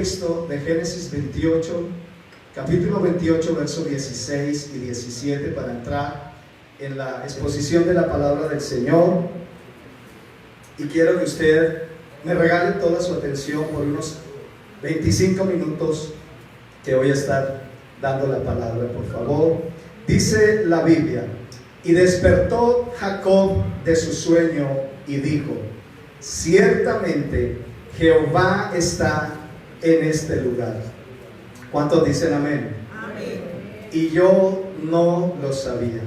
texto de Génesis 28, capítulo 28, versos 16 y 17 para entrar en la exposición de la palabra del Señor. Y quiero que usted me regale toda su atención por unos 25 minutos que voy a estar dando la palabra, por favor. Dice la Biblia: y despertó Jacob de su sueño y dijo: ciertamente Jehová está en este lugar. ¿Cuántos dicen amén? Amén. Y yo no lo sabía.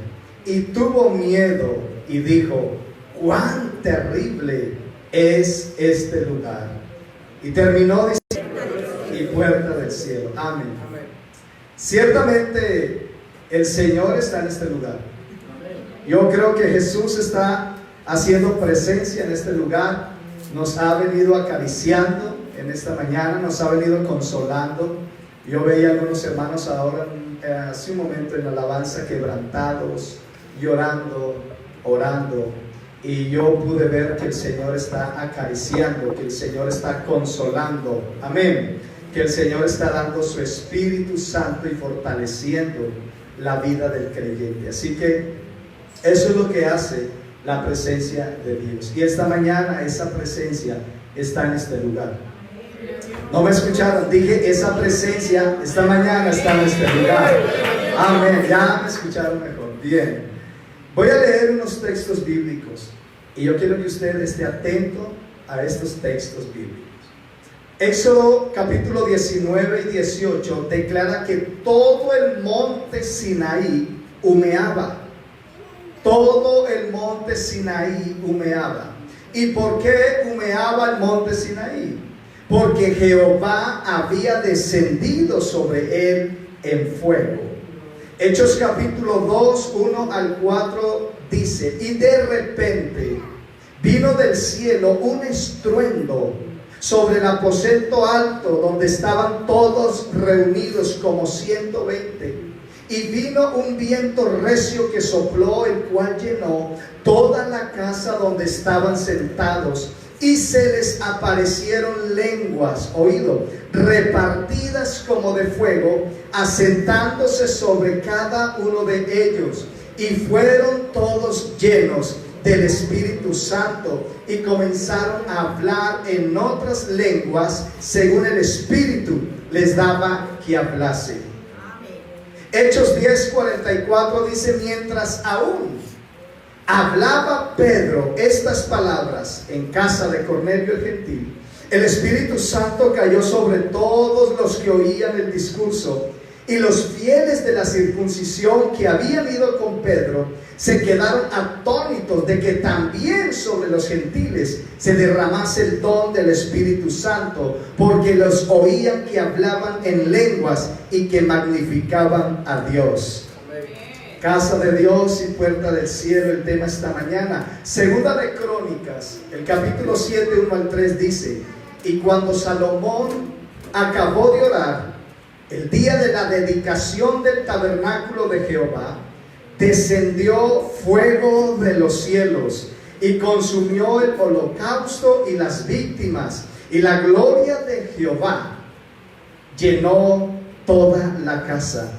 Y tuvo miedo y dijo: cuán terrible es este lugar. Y terminó diciendo: y puerta del cielo. Amén. Amén. Ciertamente el Señor está en este lugar. Yo creo que Jesús está haciendo presencia en este lugar. Nos ha venido acariciando en esta mañana, nos ha venido consolando. Yo veía a algunos hermanos ahora, hace un momento, en la alabanza, quebrantados, llorando, orando. Y yo pude ver que el Señor está acariciando, que el Señor está consolando. Amén. Que el Señor está dando su Espíritu Santo y fortaleciendo la vida del creyente. Así que eso es lo que hace la presencia de Dios. Y esta mañana esa presencia está en este lugar. ¿No me escucharon? Dije, esa presencia esta mañana está en este lugar. Amén. Ya me escucharon mejor. Bien. Voy a leer unos textos bíblicos y yo quiero que usted esté atento a estos textos bíblicos. Éxodo capítulo 19 y 18 declara que todo el monte Sinaí humeaba. Todo el monte Sinaí humeaba. ¿Y por qué humeaba el monte Sinaí? Porque Jehová había descendido sobre él en fuego. Hechos capítulo 2, 1 al 4 dice: y de repente vino del cielo un estruendo sobre el aposento alto donde estaban todos reunidos como 120. Y vino un viento recio que sopló, el cual llenó toda la casa donde estaban sentados. Y se les aparecieron lenguas, oído, repartidas como de fuego, asentándose sobre cada uno de ellos. Y fueron todos llenos del Espíritu Santo y comenzaron a hablar en otras lenguas según el Espíritu les daba que hablase. Hechos 10:44 dice: mientras aún hablaba Pedro estas palabras en casa de Cornelio el gentil, el Espíritu Santo cayó sobre todos los que oían el discurso, y los fieles de la circuncisión que habían ido con Pedro se quedaron atónitos de que también sobre los gentiles se derramase el don del Espíritu Santo, porque los oían que hablaban en lenguas y que magnificaban a Dios. Casa de Dios y puerta del cielo, el tema esta mañana. Segunda de Crónicas, el capítulo 7, 1 al 3 dice: y cuando Salomón acabó de orar, el día de la dedicación del tabernáculo de Jehová, descendió fuego de los cielos y consumió el holocausto y las víctimas, y la gloria de Jehová llenó toda la casa.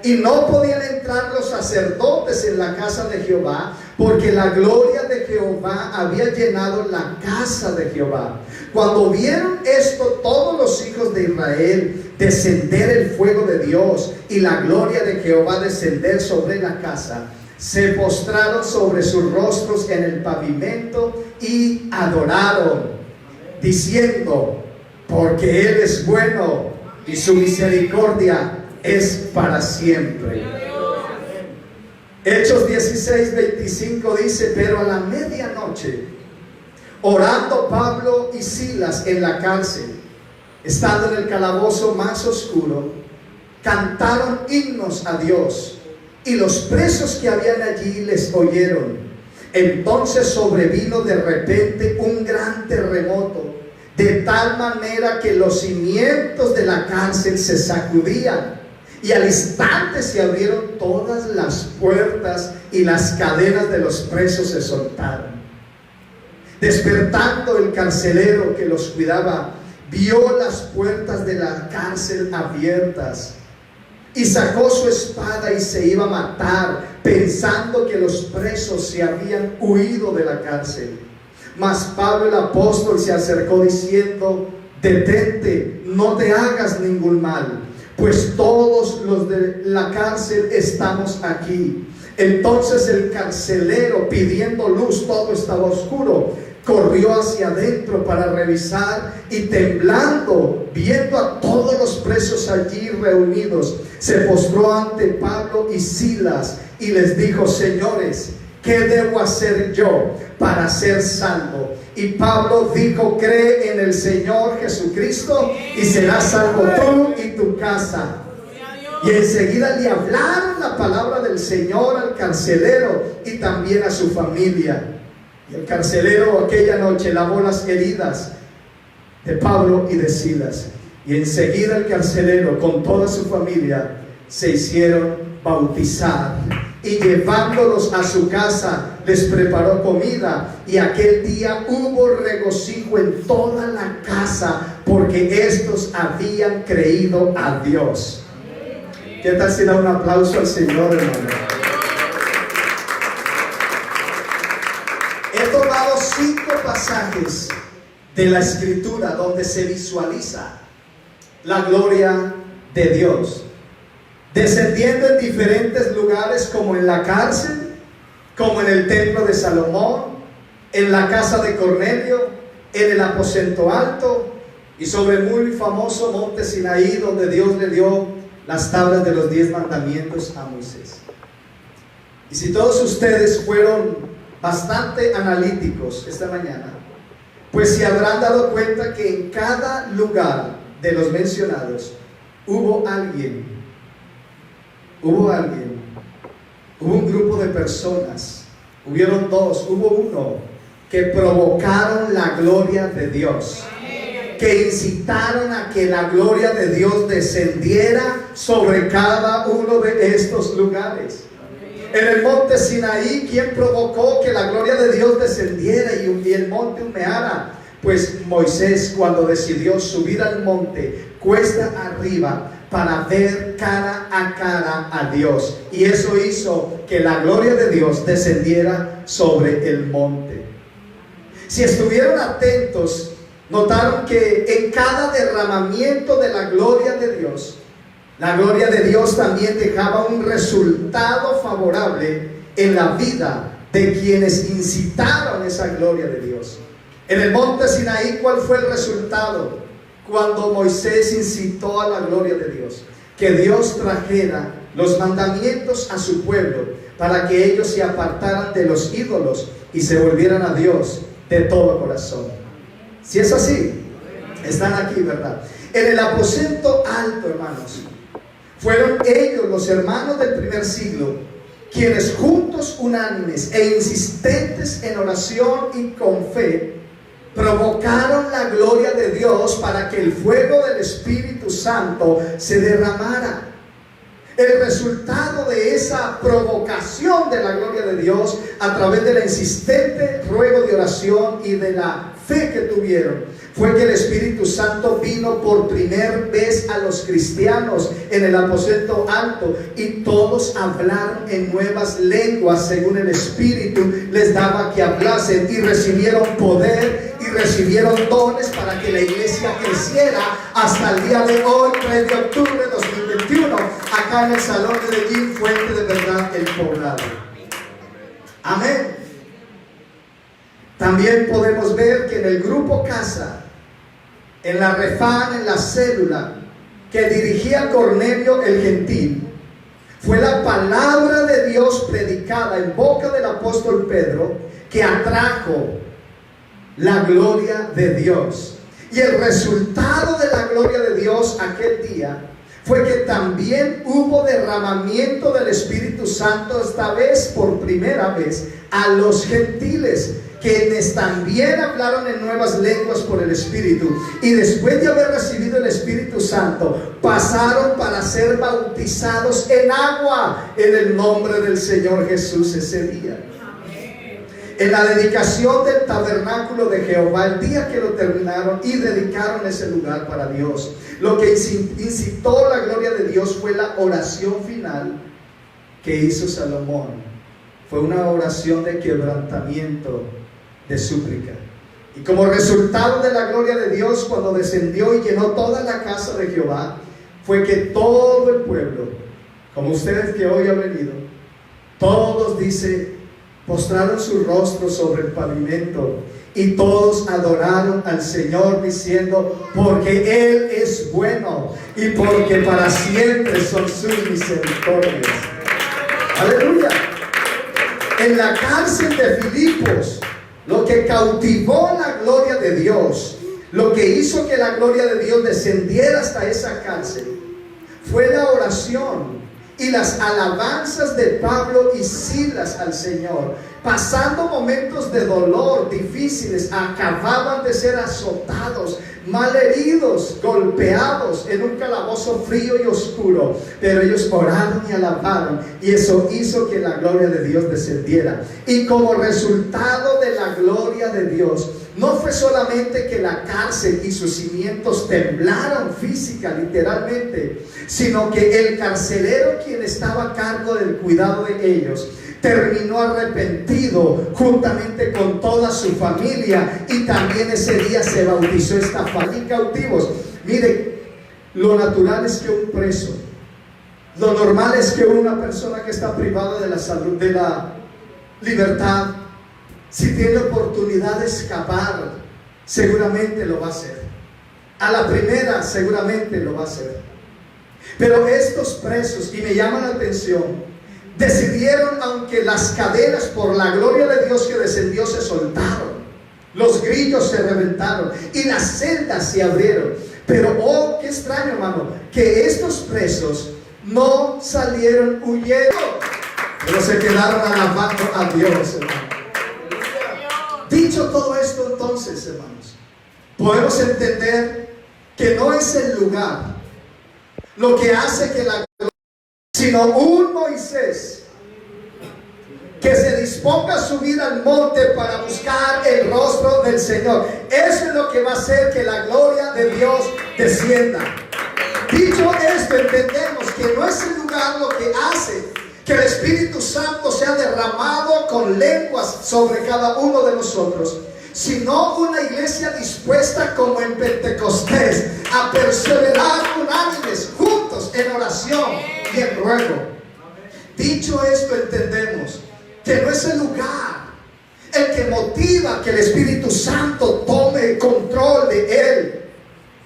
Y no podían entrar los sacerdotes en la casa de Jehová, porque la gloria de Jehová había llenado la casa de Jehová. Cuando vieron esto todos los hijos de Israel, descender el fuego de Dios y la gloria de Jehová descender sobre la casa, se postraron sobre sus rostros en el pavimento y adoraron, diciendo: porque Él es bueno y su misericordia es para siempre. Hechos 16:25 dice: pero a la medianoche, orando Pablo y Silas en la cárcel, estando en el calabozo más oscuro, cantaron himnos a Dios, y los presos que habían allí les oyeron. Entonces sobrevino de repente un gran terremoto, de tal manera que los cimientos de la cárcel se sacudían, y al instante se abrieron todas las puertas y las cadenas de los presos se soltaron. Despertando el carcelero que los cuidaba, vio las puertas de la cárcel abiertas y sacó su espada y se iba a matar, pensando que los presos se habían huido de la cárcel. Mas Pablo el apóstol se acercó diciendo: detente, no te hagas ningún mal, pues todos los de la cárcel estamos aquí. Entonces el carcelero, pidiendo luz, todo estaba oscuro, corrió hacia adentro para revisar, y temblando, viendo a todos los presos allí reunidos, se postró ante Pablo y Silas y les dijo: señores, ¿qué debo hacer yo para ser salvo? Y Pablo dijo: cree en el Señor Jesucristo y serás salvo tú y tu casa. Y enseguida le hablaron la palabra del Señor al carcelero y también a su familia. Y el carcelero aquella noche lavó las heridas de Pablo y de Silas. Y enseguida el carcelero con toda su familia se hicieron bautizar. Y llevándolos a su casa les preparó comida. Y aquel día hubo regocijo en toda la casa, porque estos habían creído a Dios. ¿Qué tal si da un aplauso al Señor, hermano? He tomado 5 pasajes de la Escritura donde se visualiza la gloria de Dios descendiendo en diferentes lugares, como en la cárcel, como en el templo de Salomón, en la casa de Cornelio, en el aposento alto y sobre el muy famoso monte Sinaí, donde Dios le dio las tablas de los 10 mandamientos a Moisés. Y si todos ustedes fueron bastante analíticos esta mañana, pues se habrán dado cuenta que en cada lugar de los mencionados hubo un grupo de personas, hubieron 2, hubo uno que provocaron la gloria de Dios, que incitaron a que la gloria de Dios descendiera sobre cada uno de estos lugares. En el monte Sinaí, ¿quién provocó que la gloria de Dios descendiera y el monte humeara? Pues Moisés, cuando decidió subir al monte cuesta arriba para ver cara a cara a Dios, y eso hizo que la gloria de Dios descendiera sobre el monte. Si estuvieron atentos, notaron que en cada derramamiento de la gloria de Dios, la gloria de Dios también dejaba un resultado favorable en la vida de quienes incitaron esa gloria de Dios. En el monte Sinaí, ¿cuál fue el resultado? Cuando Moisés incitó a la gloria de Dios, que Dios trajera los mandamientos a su pueblo para que ellos se apartaran de los ídolos y se volvieran a Dios de todo corazón. Si es así, están aquí, ¿verdad? En el aposento alto, hermanos, fueron ellos, los hermanos del primer siglo, quienes juntos, unánimes e insistentes en oración y con fe, provocaron la gloria de Dios para que el fuego del Espíritu Santo se derramara. El resultado de esa provocación de la gloria de Dios a través de la insistente ruego de oración y de la fe que tuvieron fue que el Espíritu Santo vino por primera vez a los cristianos en el aposento alto, y todos hablaron en nuevas lenguas según el Espíritu les daba que hablasen, y recibieron poder y recibieron dones para que la iglesia creciera hasta el día de hoy, 3 de octubre de 2021, acá en el salón de Medellín, Fuente de Verdad, El Poblado. Amén. También podemos ver que en el grupo Casa, en la Refán, en la célula que dirigía Cornelio el Gentil, fue la palabra de Dios predicada en boca del apóstol Pedro que atrajo la gloria de Dios. Y el resultado de la gloria de Dios aquel día fue que también hubo derramamiento del Espíritu Santo, esta vez por primera vez a los gentiles, quienes también hablaron en nuevas lenguas por el Espíritu, y después de haber recibido el Espíritu Santo pasaron para ser bautizados en agua en el nombre del Señor Jesús ese día. en la dedicación del tabernáculo de Jehová, el día que lo terminaron y dedicaron ese lugar para Dios, lo que incitó la gloria de Dios fue la oración final que hizo Salomón. Fue una oración de quebrantamiento, de súplica. Y como resultado de la gloria de Dios, cuando descendió y llenó toda la casa de Jehová, fue que todo el pueblo, como ustedes que hoy han venido, todos, dice, postraron sus rostros sobre el pavimento y todos adoraron al Señor diciendo: porque Él es bueno y porque para siempre son sus misericordias. Aleluya. En la cárcel de Filipos, lo que cautivó la gloria de Dios, lo que hizo que la gloria de Dios descendiera hasta esa cárcel, fue la oración y las alabanzas de Pablo y Silas al Señor. Pasando momentos de dolor difíciles, acababan de ser azotados, malheridos, golpeados en un calabozo frío y oscuro, pero ellos oraron y alabaron, y eso hizo que la gloria de Dios descendiera. Y como resultado de la gloria de Dios, no fue solamente que la cárcel y sus cimientos temblaron física, literalmente, sino que el carcelero, quien estaba a cargo del cuidado de ellos, terminó arrepentido juntamente con toda su familia, y también ese día se bautizó esta familia cautivos. Mire, lo natural es que un preso, lo normal es que una persona que está privada de la salud, de la libertad, si tiene oportunidad de escapar, seguramente lo va a hacer. A la primera seguramente lo va a hacer. Pero estos presos, y me llama la atención, decidieron, aunque las cadenas por la gloria de Dios que descendió se soltaron, los grillos se reventaron y las celdas se abrieron, pero oh, qué extraño, hermano, que estos presos no salieron huyendo, pero se quedaron alabando a Dios, hermano. Dicho todo esto, entonces, hermanos, podemos entender que no es el lugar lo que hace que la gloria, sino un Moisés que se disponga a subir al monte para buscar el rostro del Señor. Eso es lo que va a hacer que la gloria de Dios descienda. Dicho esto, entendemos que no es el lugar lo que hace que el Espíritu Santo sea derramado con lenguas sobre cada uno de nosotros, sino una iglesia dispuesta como en Pentecostés a perseverar unánimes, juntos en oración y en ruego. Dicho esto, entendemos que no es el lugar el que motiva que el Espíritu Santo tome control de él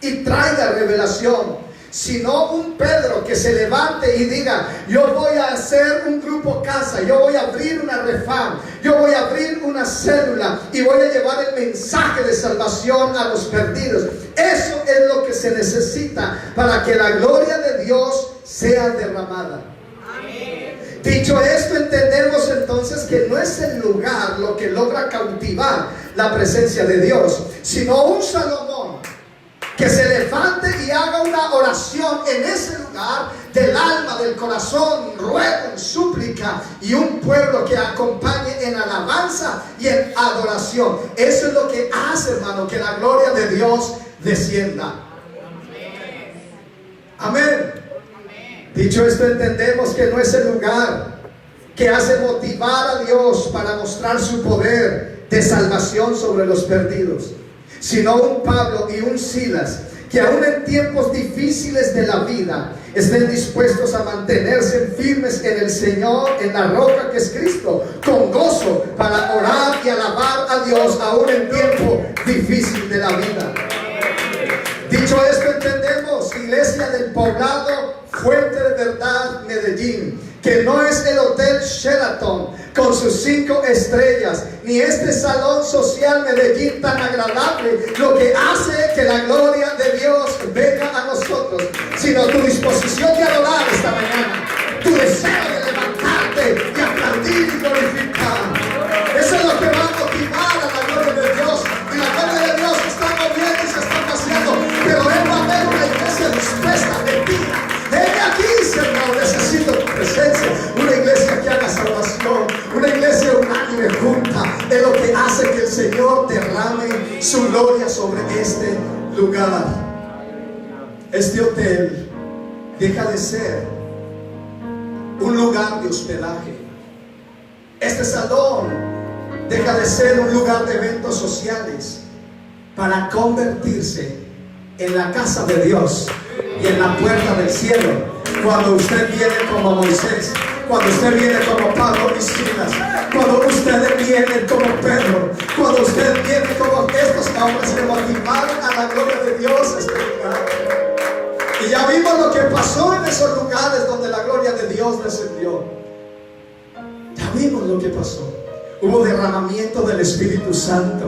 y traiga revelación, sino un Pedro que se levante y diga: yo voy a hacer un grupo casa, yo voy a abrir una refam, yo voy a abrir una célula y voy a llevar el mensaje de salvación a los perdidos. Eso es lo que se necesita para que la gloria de Dios sea derramada. Dicho esto, entendemos entonces que no es el lugar lo que logra cautivar la presencia de Dios, sino un Salomón que se levante y haga una oración en ese lugar del alma, del corazón, ruego, en súplica, y un pueblo que acompañe en alabanza y en adoración. Eso es lo que hace, hermano, que la gloria de Dios descienda. Amén. Dicho esto, entendemos que no es el lugar que hace motivar a Dios para mostrar su poder de salvación sobre los perdidos, sino un Pablo y un Silas que aún en tiempos difíciles de la vida estén dispuestos a mantenerse firmes en el Señor, en la roca que es Cristo, con gozo para orar y alabar a Dios aún en tiempo difícil de la vida. Dicho esto, entendemos, iglesia del Poblado Fuente de Verdad Medellín, que no es el Hotel Sheraton con sus 5 estrellas, ni este salón social Medellín tan agradable, lo que hace que la gloria de Dios venga a nosotros, sino tu disposición de adorar esta mañana, tu deseo de levantarte y aplaudir y glorificar. Eso es lo que va a motivar a la gloria de Dios, y la gloria de Dios está moviendo y se está paseando, pero Él va a ver una iglesia dispuesta de ti. Ven aquí, Señor, necesito tu presencia. Una iglesia que haga salvación, una iglesia unánime, junta, es lo que hace que el Señor derrame su gloria sobre este lugar. Este hotel deja de ser un lugar de hospedaje. Este salón deja de ser un lugar de eventos sociales para convertirse en la casa de Dios y en la puerta del cielo. Cuando usted viene como Moisés, cuando usted viene como Pablo y Silas, cuando usted viene como Pedro, cuando usted viene como estos hombres que motivaron a la gloria de Dios a este lugar. Y ya vimos lo que pasó en esos lugares donde la gloria de Dios descendió. Ya vimos lo que pasó. Hubo derramamiento del Espíritu Santo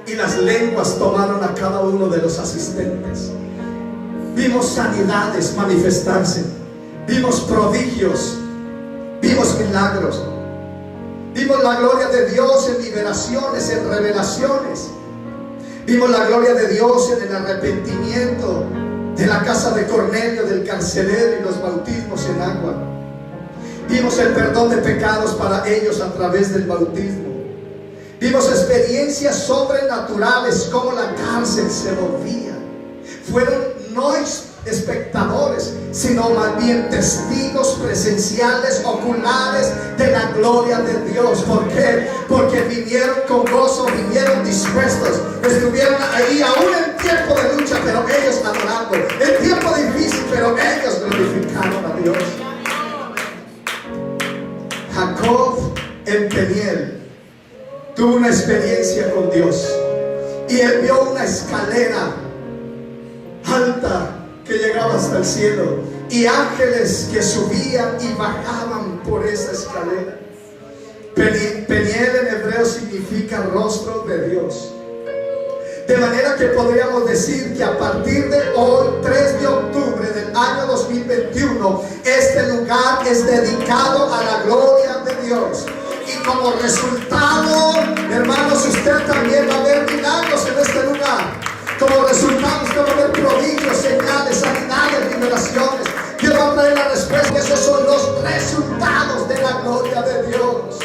y las lenguas tomaron a cada uno de los asistentes. Vimos sanidades manifestarse, vimos prodigios, vimos milagros, vimos la gloria de Dios en liberaciones, en revelaciones. Vimos la gloria de Dios en el arrepentimiento de la casa de Cornelio, del carcelero, y los bautismos en agua. Vimos el perdón de pecados para ellos a través del bautismo. Vimos experiencias sobrenaturales, como la cárcel se movía. Fueron no espectadores, sino más bien testigos presenciales, oculares de la gloria de Dios. ¿Por qué? Porque vinieron con gozo, vinieron dispuestos, estuvieron ahí aún en tiempo de lucha, pero ellos adorando, en tiempo difícil, pero ellos glorificaron a Dios. Jacob en Peniel tuvo una experiencia con Dios, y él vio una escalera alta que llegaba hasta el cielo, y ángeles que subían y bajaban por esa escalera. Peniel en hebreo significa rostro de Dios. De manera que podríamos decir que a partir de hoy, 3 de octubre del año 2021, este lugar es dedicado a la gloria de Dios. Y como resultado, hermanos, usted también va a ver milagros en este lugar. Como resultado, usted va a ver prodigios, señales, sanidades, liberaciones. Dios va a traer la respuesta. Esos son los resultados de la gloria de Dios.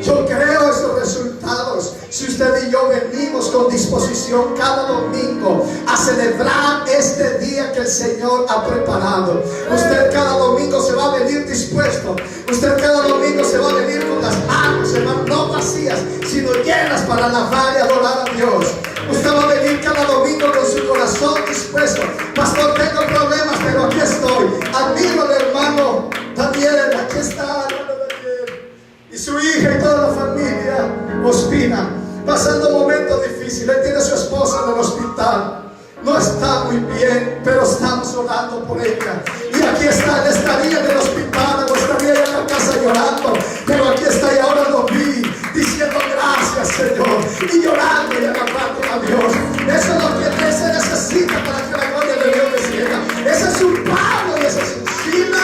Yo creo esos resultados. Si usted y yo venimos con disposición cada domingo a celebrar este día que el Señor ha preparado, usted cada domingo se va a venir dispuesto. Usted cada domingo se va a venir con las manos, hermano, no vacías, sino llenas para alabar y adorar a Dios. Usted va a venir cada domingo con su corazón dispuesto. Pastor, tengo problemas, pero aquí estoy. Admiro al hermano Daniel, aquí está el hermano Daniel y su hija y toda la familia Ospina, pasando momentos difíciles. Él tiene a su esposa en el hospital. No está muy bien, pero estamos orando por ella. Y aquí está, él estaría en el hospital o estaría en la casa llorando, pero aquí está y ahora lo vi diciendo gracias, Señor, y llorando y alabando a Dios. Eso es lo que se necesita para que la gloria de Dios descienda. Ese es un Pablo y ese es un Silas.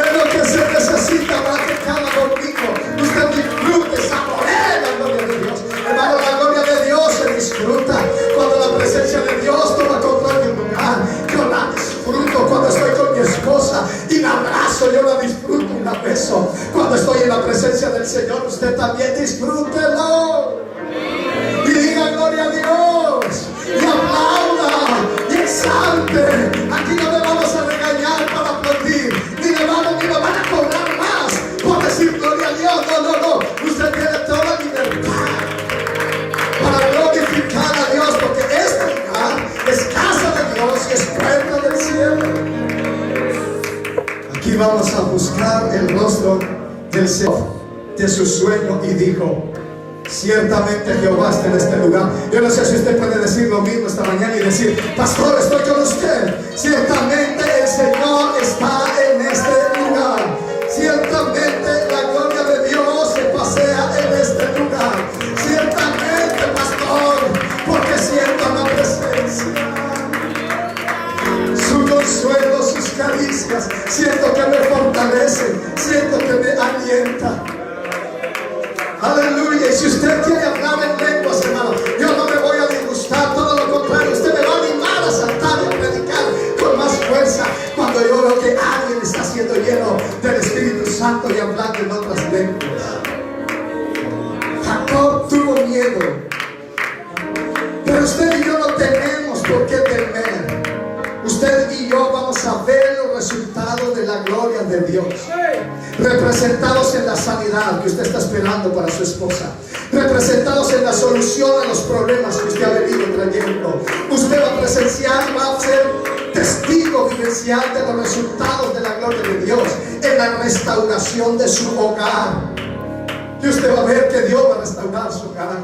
Es lo que se necesita para que cada domingo usted disfrute, saboree la gloria de Dios. Hermano, la gloria de Dios se disfruta cuando la presencia de Dios toma control de un lugar. Yo la disfruto cuando estoy con mi esposa y la abrazo, yo la disfruto y la beso. Cuando estoy en la presencia del Señor, usted también disfrútelo. Y diga gloria a Dios, y aplauda, y exalte. Aquí no le vamos a regañar para aplaudir, ni le van a cobrar más por decir gloria a Dios. No. Usted tiene toda libertad para glorificar a Dios, porque este lugar es casa de Dios y es puerta del cielo. Aquí vamos a buscar el rostro del Señor de su sueño, y dijo: ciertamente Jehová está en este lugar. Yo no sé si usted puede decir lo mismo esta mañana y decir: pastor, estoy con usted. Ciertamente el Señor está en este lugar. Ciertamente la gloria de Dios se pasea en este lugar. Ciertamente, pastor, porque siento la presencia, su consuelo, sus caricias. Siento que me fortalece, siento que me alienta. Aleluya. Y si usted quiere hablar en lenguas, hermano, yo no me voy a disgustar, todo lo contrario, usted me va a animar a saltar y a predicar con más fuerza. hablando en otras lenguas. Jacob tuvo miedo, pero usted y yo no tenemos por qué temer. Usted y yo vamos a ver los resultados de la gloria de Dios, representados en la sanidad que usted está esperando para su esposa, representados en la solución a los problemas que usted ha venido trayendo. Usted va a presenciar, va a ser testigo vivencial de los resultados de la gloria de Dios en la restauración de su hogar. Y usted va a ver que Dios va a restaurar su hogar.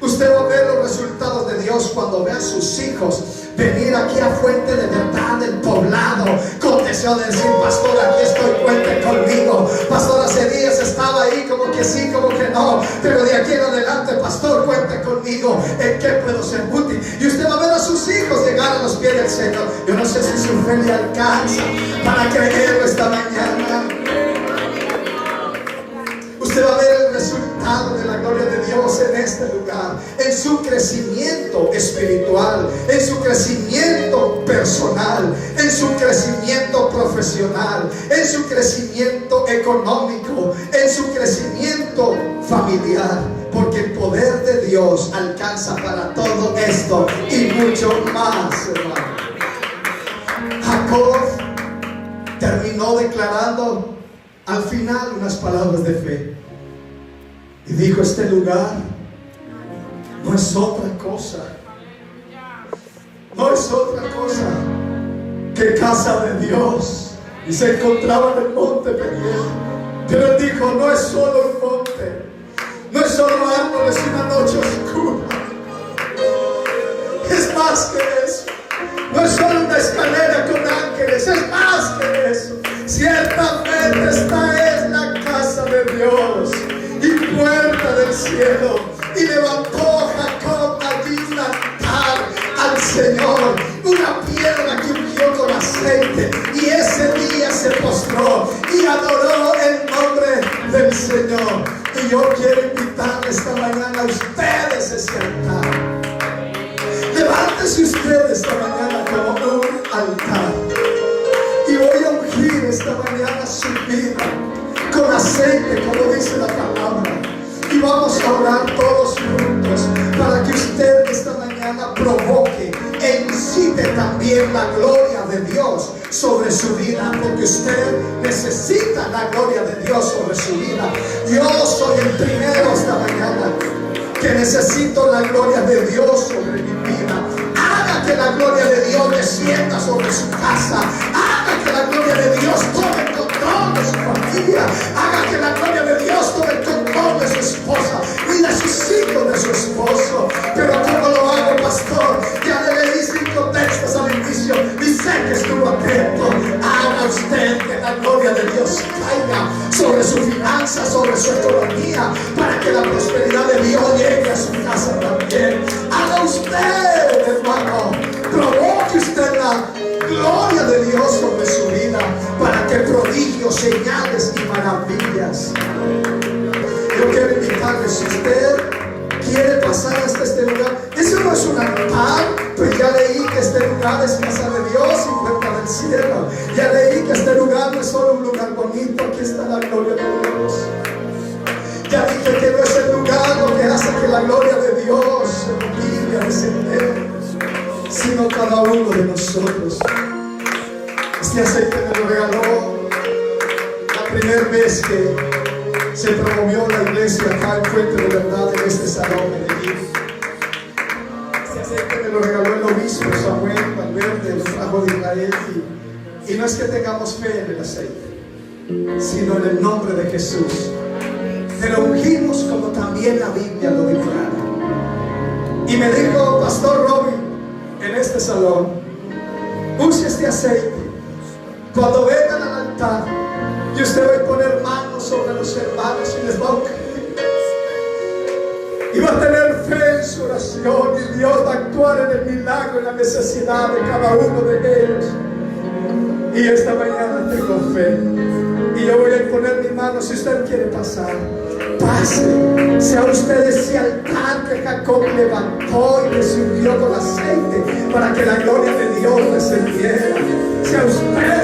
Usted va a ver los resultados de Dios cuando ve a sus hijos venir aquí a Fuente de Verdad del Poblado con deseo de decir: pastor, aquí estoy, cuente conmigo. Pastor, hace días estaba ahí como que sí, como que no, pero de aquí en adelante, pastor, cuente conmigo. ¿En qué puedo ser útil? Y usted va a ver a sus hijos llegar a los pies del Señor. Yo no sé si su fe le alcanza para creerlo esta mañana. Usted va a ver el resultado de la gloria de Dios en este lugar, en su crecimiento espiritual, en su crecimiento personal, en su crecimiento profesional, en su crecimiento económico, en su crecimiento familiar, porque el poder de Dios alcanza para todo esto y mucho más, hermano. Jacob terminó declarando al final unas palabras de fe y dijo: este lugar no es otra cosa, no es otra cosa que casa de Dios. Y se encontraba en el monte Peniel, pero él dijo: no es solo un monte, no es solo árboles y una noche oscura, es más que eso. No es solo una escalera con ángeles, es más que eso. Ciertamente esta es la casa de Dios y puerta del cielo. Y levantó Jacob allí un altar al Señor, una piedra que ungió con aceite, y ese día se postró y adoró el nombre del Señor. Y yo quiero invitarle esta mañana a ustedes ese altar. Levántese usted esta mañana como un altar, y voy a ungir esta mañana su vida con aceite, como dice la palabra. Y vamos a orar todos juntos para que usted esta mañana provoque e incite también la gloria de Dios sobre su vida, porque usted necesita la gloria de Dios sobre su vida. Yo soy el primero esta mañana que necesito la gloria de Dios sobre mi vida. Haga que la gloria de Dios descienda sobre su casa. Haga que la gloria de Dios tome el control de su familia. Haga que la gloria de Dios tome el control de su esposa y de sus hijos, de su esposo. Pero ¿cómo lo hago, pastor? Ya le leí 5 textos al inicio y sé que estuvo atento. Haga usted que la gloria de Dios caiga sobre su finanza, sobre su economía, para que la prosperidad de Dios llegue a su casa también. Haga usted, hermano, provoque usted la gloria de Dios sobre su vida, para que prodigios, señales y maravillas. Yo quiero invitarle, si usted quiere pasar hasta este lugar, eso no es un altar, pues ya leí que este lugar es casa de Dios y puerta del cielo. Ya leí que este lugar no es solo un lugar bonito, aquí está la gloria de Dios. Ya dije que no es el lugar lo que hace que la gloria de Dios se motive a descender, sino cada uno de nosotros. Este aceite me lo regaló la primera vez que se promovió la iglesia acá en Fuente de Verdad, en este salón de Medellín. Este aceite me lo regaló el obispo Samuel Valverde, lo trajo de Israel. Y no es que tengamos fe en el aceite, sino en el nombre de Jesús. Pero ungimos como también la Biblia lo declara. Y me dijo: pastor Robin, en este salón, use este aceite cuando vengan al altar, y usted va a poner manos sobre los hermanos y les va a ungir, y va a tener fe en su oración, y Dios va a actuar en el milagro, en la necesidad de cada uno de ellos. Y esta mañana tengo fe, y yo voy a imponer mi mano. Si usted quiere pasar, pase. Sea usted ese altar que Jacob levantó y que se ungió con aceite para que la gloria de Dios descendiera. Sea usted